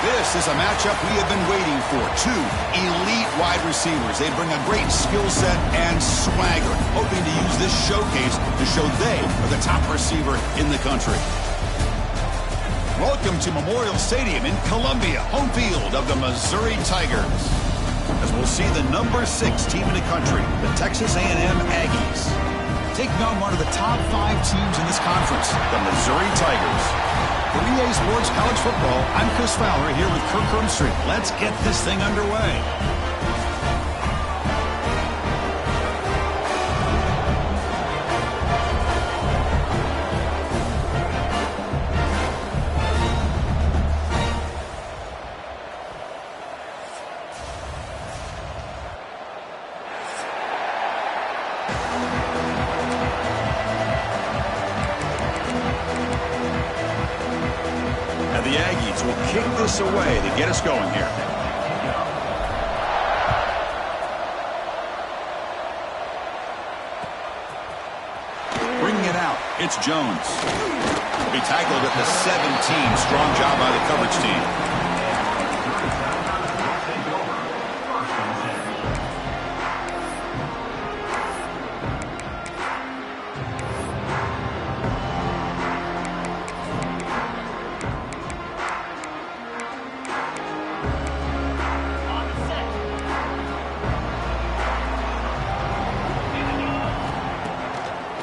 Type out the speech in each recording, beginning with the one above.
This is a matchup we have been waiting for. Two elite wide receivers. They bring a great skill set and swagger, hoping to use this showcase to show they are the top receiver in the country. Welcome to Memorial Stadium in Columbia, home field of the Missouri Tigers. As we'll see the number 6 team in the country, the Texas A&M Aggies, taking on one of the top 5 teams in this conference, the Missouri Tigers. For EA Sports College Football, I'm Chris Fowler here with Kirk Hermstreet. Let's get this thing underway. The Aggies will kick this away to get us going here. Bringing it out, it's Jones. He tackled at the 17. Strong job by the coverage team.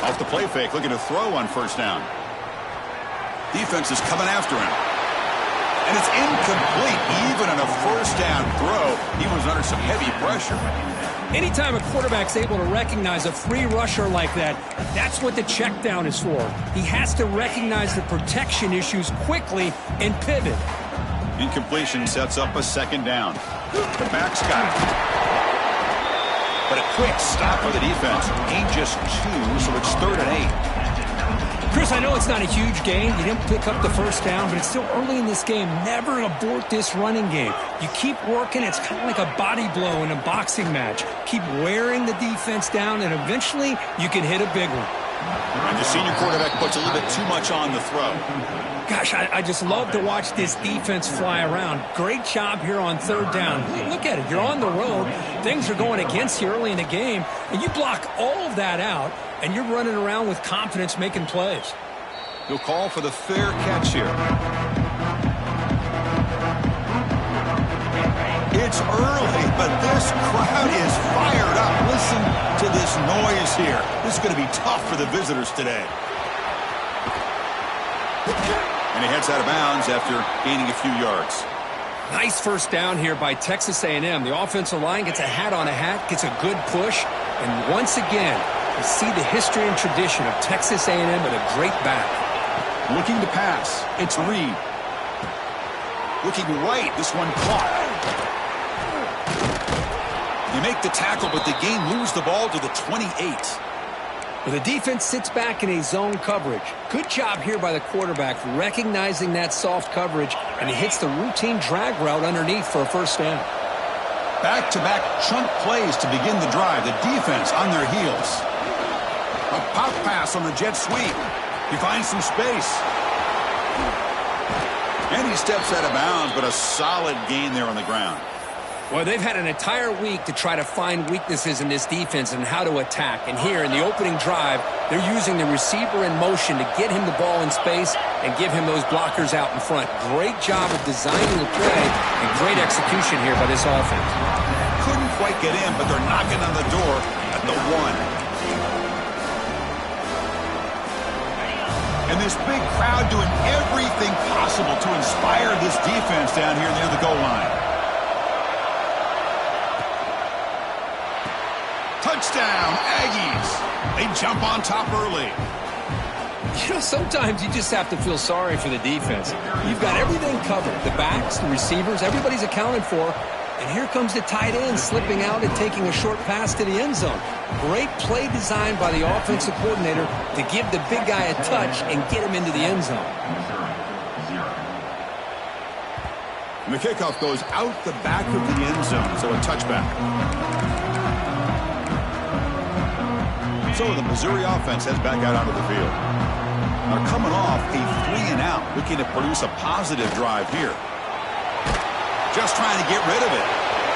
Off the play fake, looking to throw on first down. Defense is coming after him. And it's incomplete. Even on a first down throw, he was under some heavy pressure. Anytime a quarterback's able to recognize a free rusher like that, that's what the check down is for. He has to recognize the protection issues quickly and pivot. Incompletion sets up a second down. The back's got it. But a quick stop for the defense. Gain just 2, so it's 3rd and 8. Chris, I know it's not a huge gain. You didn't pick up the first down, but it's still early in this game. Never abort this running game. You keep working. It's kind of like a body blow in a boxing match. Keep wearing the defense down, and eventually you can hit a big one. And the senior quarterback puts a little bit too much on the throw. Gosh, I just love to watch this defense fly around. Great job here on 3rd down. Look at it. You're on the road. Things are going against you early in the game, and you block all of that out, and you're running around with confidence making plays. He'll call for the fair catch here. It's early, but this crowd is fired up. Listen to this noise here. This is going to be tough for the visitors today. And he heads out of bounds after gaining a few yards. Nice first down here by Texas A&M. The offensive line gets a hat on a hat, gets a good push, and once again, you see the history and tradition of Texas A&M with a great back. Looking to pass, it's Reed. Looking right, this one caught. You make the tackle, but the game moves the ball to the 28. Well, the defense sits back in a zone coverage. Good job here by the quarterback recognizing that soft coverage, and he hits the routine drag route underneath for a first down. Back-to-back chunk plays to begin the drive. The defense on their heels. A pop pass on the jet sweep. He finds some space. And he steps out of bounds, but a solid gain there on the ground. Well, they've had an entire week to try to find weaknesses in this defense and how to attack. And here in the opening drive, they're using the receiver in motion to get him the ball in space and give him those blockers out in front. Great job of designing the play and great execution here by this offense. Couldn't quite get in, but they're knocking on the door at the 1. And this big crowd doing everything possible to inspire this defense down here near the goal line. Touchdown, Aggies. They jump on top early. You know, sometimes you just have to feel sorry for the defense. You've got everything covered. The backs, the receivers, everybody's accounted for. And here comes the tight end slipping out and taking a short pass to the end zone. Great play design by the offensive coordinator to give the big guy a touch and get him into the end zone. And the kickoff goes out the back of the end zone, so a touchback. So the Missouri offense heads back out onto the field. Now coming off a 3-and-out, looking to produce a positive drive here. just trying to get rid of it.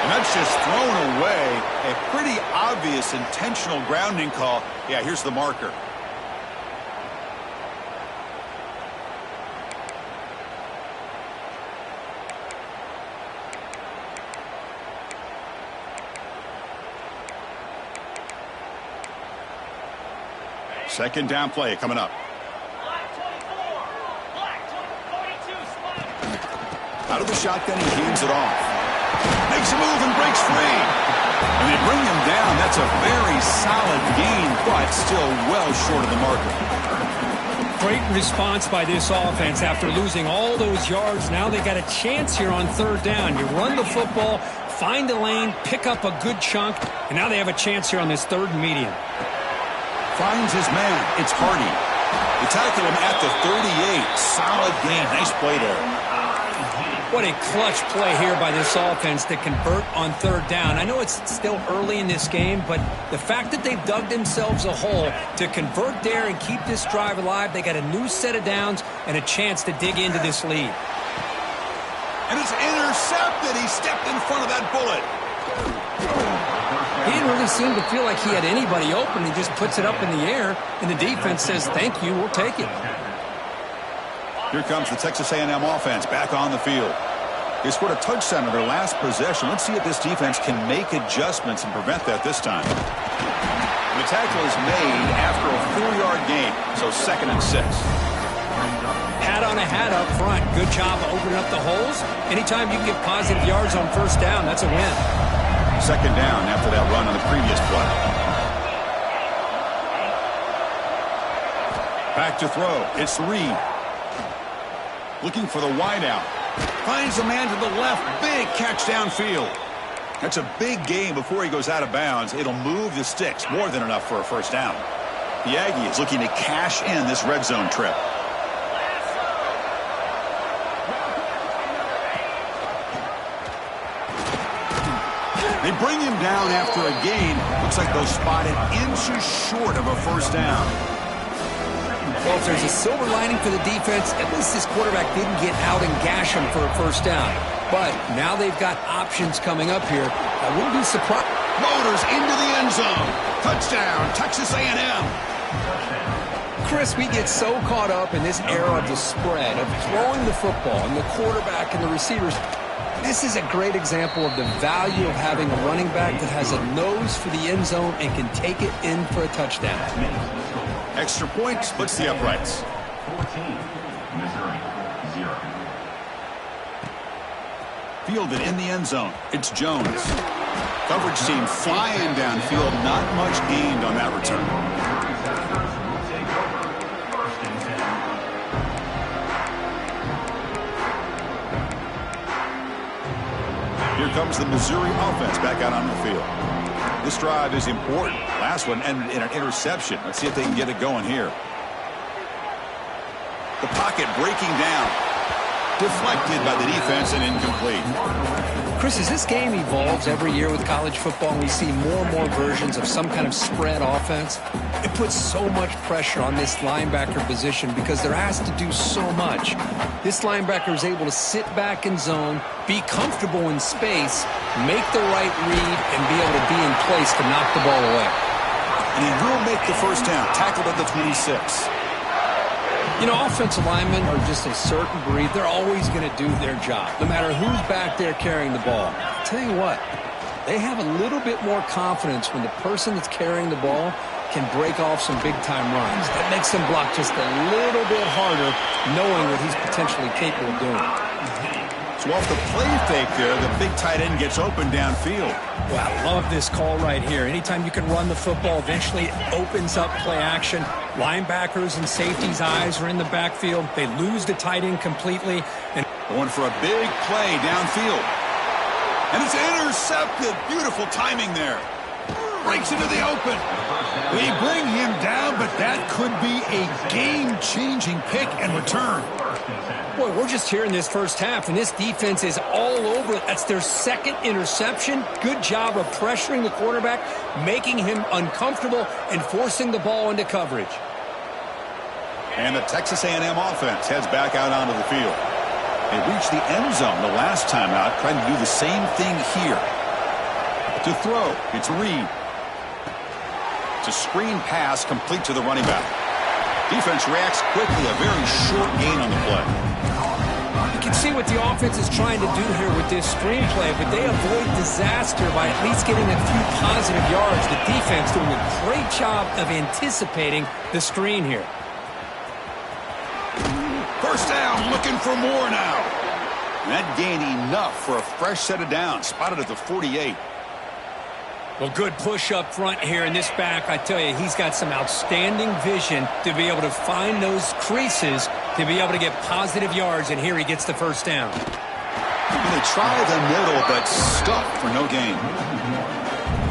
And that's just thrown away. A pretty obvious intentional grounding call. Yeah, here's the marker. Second down play coming up. Out of the shotgun, he hands it off. Makes a move and breaks free. And they bring him down. That's a very solid gain, but still well short of the marker. Great response by this offense after losing all those yards. Now they got a chance here on third down. You run the football, find a lane, pick up a good chunk, and now they have a chance here on this third and medium. Finds his man. It's Hardy. They tackle him at the 38. Solid gain. Nice play there. What a clutch play here by this offense to convert on third down. I know it's still early in this game, but the fact that they've dug themselves a hole to convert there and keep this drive alive, they got a new set of downs and a chance to dig into this lead. And it's intercepted. He stepped in front of that bullet. He didn't really seem to feel like he had anybody open. He just puts it up in the air, and the defense says, thank you, we'll take it. Here comes the Texas A&M offense back on the field. They scored a touchdown on their last possession. Let's see if this defense can make adjustments and prevent that this time. The tackle is made after a 4-yard gain, so 2nd and 6. Hat on a hat up front. Good job of opening up the holes. Anytime you get positive yards on first down, that's a win. 2nd down after that run on the previous play. Back to throw. It's Reed. Looking for the wideout. Finds a man to the left. Big catch downfield. That's a big gain before he goes out of bounds. It'll move the sticks. More than enough for a first down. The Aggie is looking to cash in this red zone trip. They bring him down after a gain. Looks like they'll spot it inches short of a first down. Well, if there's a silver lining for the defense, at least this quarterback didn't get out and gash him for a first down. But now they've got options coming up here. I wouldn't be surprised. Motors into the end zone. Touchdown, Texas A&M. Chris, we get so caught up in this era of the spread, of throwing the football, and the quarterback and the receivers. This is a great example of the value of having a running back that has a nose for the end zone and can take it in for a touchdown. Extra point splits the uprights. 14, Missouri, 0. Fielded in the end zone. It's Jones. Coverage team flying downfield. Not much gained on that return. Here comes the Missouri offense back out on the field. This drive is important. Last one ended in an interception. Let's see if they can get it going here. The pocket breaking down. Deflected by the defense and incomplete. Chris, as this game evolves every year with college football, and we see more and more versions of some kind of spread offense, it puts so much pressure on this linebacker position because there has to do so much. This linebacker is able to sit back in zone, be comfortable in space, make the right read, and be able to be in place to knock the ball away. And he will make the first down, tackled at the 26. You know, offensive linemen are just a certain breed. They're always going to do their job, no matter who's back there carrying the ball. I'll tell you what, they have a little bit more confidence when the person that's carrying the ball can break off some big-time runs. That makes them block just a little bit harder, knowing what he's potentially capable of doing. So off the play fake there, the big tight end gets open downfield. Well, I love this call right here. Anytime you can run the football, eventually it opens up play action. Linebackers and safeties' eyes are in the backfield. They lose the tight end completely. And going for a big play downfield. And it's intercepted. Beautiful timing there. Breaks into the open. They bring him down, but that could be a game-changing pick and return. boy, we're just here in this first half, and this defense is all over it. That's their second interception. Good job of pressuring the quarterback, making him uncomfortable, and forcing the ball into coverage. And the Texas A&M offense heads back out onto the field. They reached the end zone the last time out, trying to do the same thing here. To throw, it's Reed. It's a screen pass complete to the running back. Defense reacts quickly, a very short gain on the play. You can see what the offense is trying to do here with this screenplay, but they avoid disaster by at least getting a few positive yards. The defense doing a great job of anticipating the screen here. First down, looking for more now. And that gained enough for a fresh set of downs, spotted at the 48. Well, good push up front here in this back. I tell you, he's got some outstanding vision to be able to find those creases, to be able to get positive yards, and here he gets the first down. They try the middle, but stuck for no gain.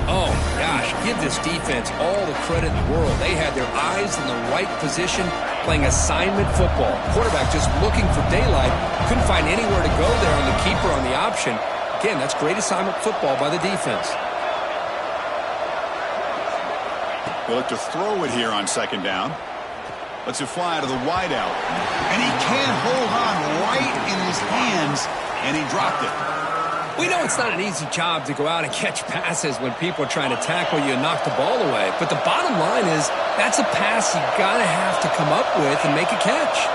Oh, gosh, give this defense all the credit in the world. They had their eyes in the right position, playing assignment football. Quarterback just looking for daylight. Couldn't find anywhere to go there on the keeper on the option. Again, that's great assignment football by the defense. They look to throw it here on second down. Lets it fly to the wideout. And he can't hold on right in his hands, and he dropped it. We know it's not an easy job to go out and catch passes when people are trying to tackle you and knock the ball away. But the bottom line is that's a pass you got to have to come up with and make a catch.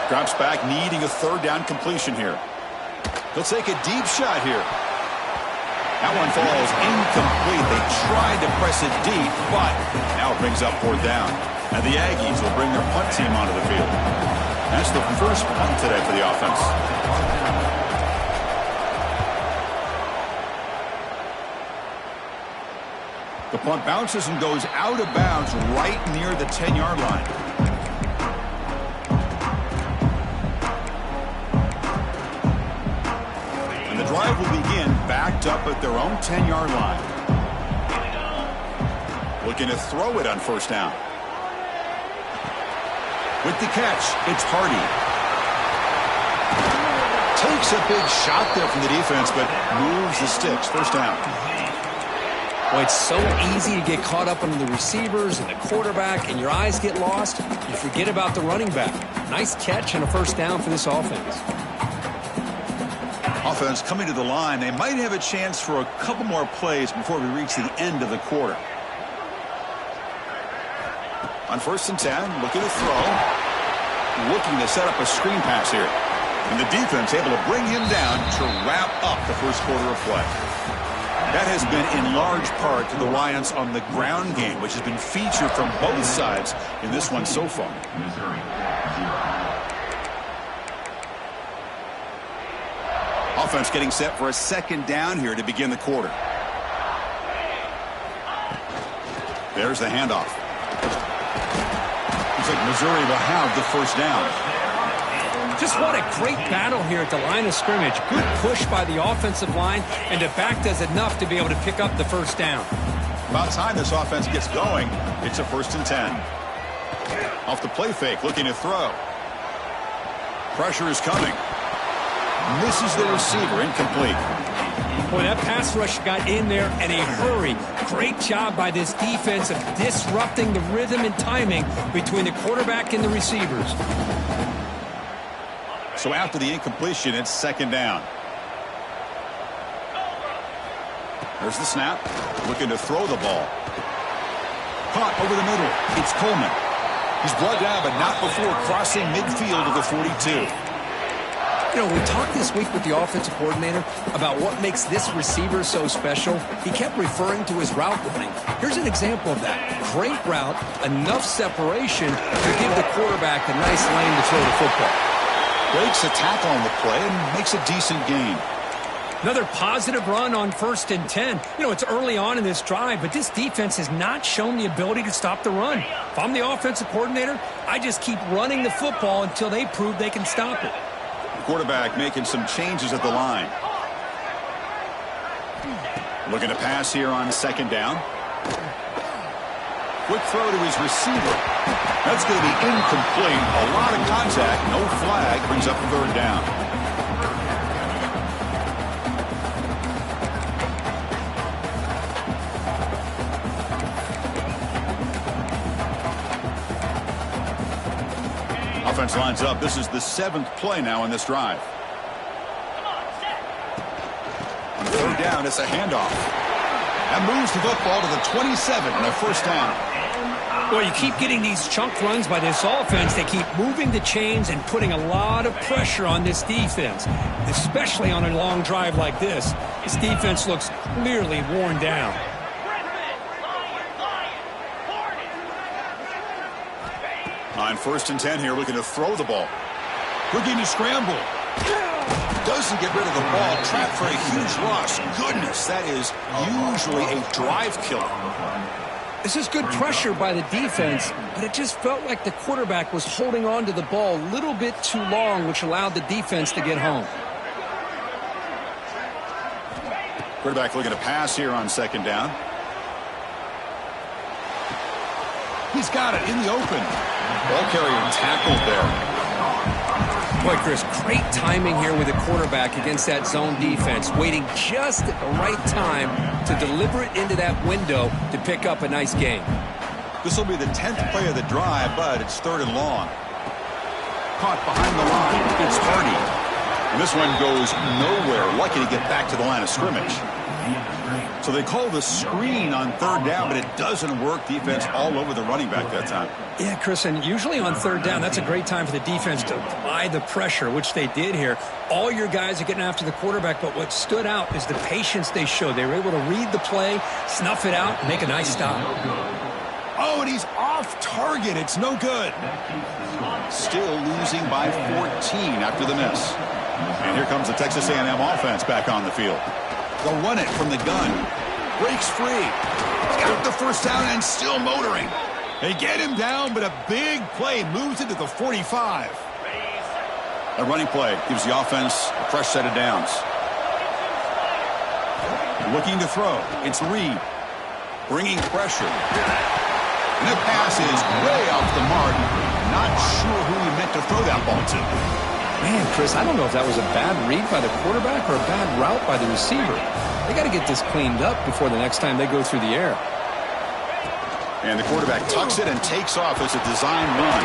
Drops back, needing a third down completion here. He'll take a deep shot here. That one falls incomplete. They tried to press it deep, but now it brings up fourth down. And the Aggies will bring their punt team onto the field. That's the first punt today for the offense. The punt bounces and goes out of bounds right near the 10-yard line. Drive will begin backed up at their own 10-yard line. Looking to throw it on first down. With the catch, it's Hardy. Takes a big shot there from the defense, but moves the sticks. First down. Well, it's so easy to get caught up under the receivers and the quarterback, and your eyes get lost. You forget about the running back. Nice catch and a first down for this offense. Offense coming to the line. They might have a chance for a couple more plays before we reach the end of the quarter. On first and 10, looking to throw. Looking to set up a screen pass here. And the defense able to bring him down to wrap up the first quarter of play. That has been in large part to the reliance on the ground game, which has been featured from both sides in this one so far. Missouri, 0. Offense getting set for a second down here to begin the quarter. There's the handoff. Looks like Missouri will have the first down. Just what a great battle here at the line of scrimmage. Good push by the offensive line, and the back does enough to be able to pick up the first down. About time this offense gets going. It's a first and 10. Off the play fake, looking to throw. Pressure is coming. Misses the receiver, incomplete. Boy, that pass rush got in there in a hurry. Great job by this defense of disrupting the rhythm and timing between the quarterback and the receivers. So after the incompletion, it's second down. There's the snap. Looking to throw the ball. Caught over the middle. It's Coleman. He's brought down, but not before crossing midfield of the 42. You know, we talked this week with the offensive coordinator about what makes this receiver so special. He kept referring to his route running. Here's an example of that. Great route, enough separation to give the quarterback a nice lane to throw the football. Breaks a tackle on the play and makes a decent gain. Another positive run on first and 10. You know, it's early on in this drive, but this defense has not shown the ability to stop the run. If I'm the offensive coordinator, I just keep running the football until they prove they can stop it. Quarterback making some changes at the line. Looking to pass here on second down. Quick throw to his receiver. That's going to be incomplete. A lot of contact. No flag. Brings up the third down. offense lines up. This is the 7th play now in this drive. On 3rd down, it's a handoff. That moves the football to the 27 and a first down. Well, you keep getting these chunk runs by this offense. They keep moving the chains and putting a lot of pressure on this defense, especially on a long drive like this. This defense looks clearly worn down. On 1st and 10 here, looking to throw the ball. Looking to scramble. Doesn't get rid of the ball. Trapped for a huge loss. Goodness, that is usually a drive killer. This is good pressure by the defense, but it just felt like the quarterback was holding on to the ball a little bit too long, which allowed the defense to get home. Quarterback looking to pass here on 2nd down. He's got it in the open. Ball carrier tackled there. Boy, Chris, great timing here with the quarterback against that zone defense, waiting just at the right time to deliver it into that window to pick up a nice gain. This will be the 10th play of the drive, but it's 3rd and long. Caught behind the line. It's Hardy. And this one goes nowhere. Lucky to get back to the line of scrimmage. So they call the screen on 3rd down, but it doesn't work. Defense all over the running back that time. Yeah, Chris, and usually on 3rd down, that's a great time for the defense to apply the pressure, which they did here. All your guys are getting after the quarterback, but what stood out is the patience they showed. They were able to read the play, snuff it out, and make a nice stop. Oh, and he's off target. It's no good. Still losing by 14 after the miss. And here comes the Texas A&M offense back on the field. They'll run it from the gun. Breaks free. He's got the first down and still motoring. They get him down, but a big play moves into the 45. A running play gives the offense a fresh set of downs. Looking to throw. It's Reed. Bringing pressure. And the pass is way off the mark. Not sure who he meant to throw that ball to. Man, Chris, I don't know if that was a bad read by the quarterback or a bad route by the receiver. They got to get this cleaned up before the next time they go through the air. And the quarterback tucks it and takes off as a design run.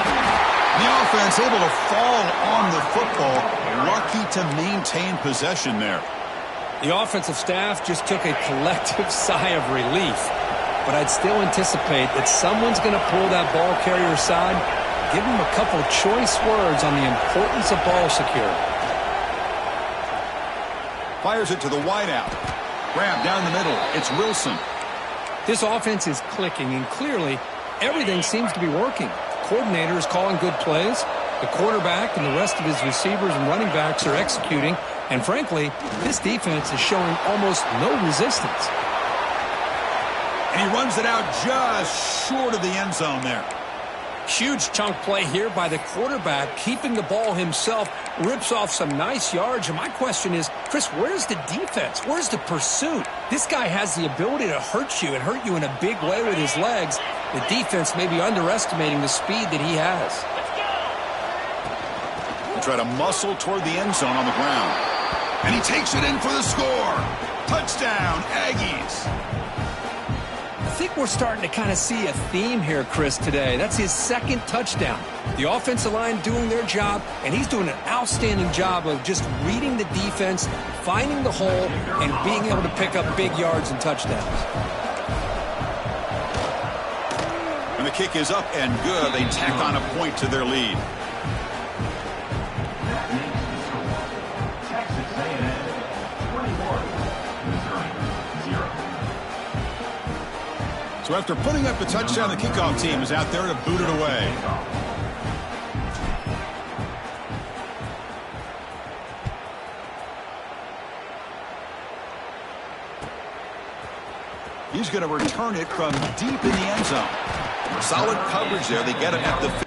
The offense able to fall on the football. Lucky to maintain possession there. The offensive staff just took a collective sigh of relief. But I'd still anticipate that someone's going to pull that ball carrier aside. Give him a couple choice words on the importance of ball security. Fires it to the wideout. Grab down the middle. It's Wilson. This offense is clicking, and clearly everything seems to be working. The coordinator is calling good plays. The quarterback and the rest of his receivers and running backs are executing. And frankly, this defense is showing almost no resistance. And he runs it out just short of the end zone there. Huge chunk play here by the quarterback, keeping the ball himself, rips off some nice yards. And my question is, Chris, where's the defense? Where's the pursuit? This guy has the ability to hurt you and hurt you in a big way with his legs. The defense may be underestimating the speed that he has. They try to muscle toward the end zone on the ground. And he takes it in for the score. Touchdown, Aggies. I think we're starting to kind of see a theme here, Chris, today. That's his 2nd touchdown. The offensive line doing their job, and he's doing an outstanding job of just reading the defense, finding the hole, and being able to pick up big yards and touchdowns. And the kick is up and good. They tack on a point to their lead. So after putting up the touchdown, the kickoff team is out there to boot it away. He's going to return it from deep in the end zone. Solid coverage there. They get him at the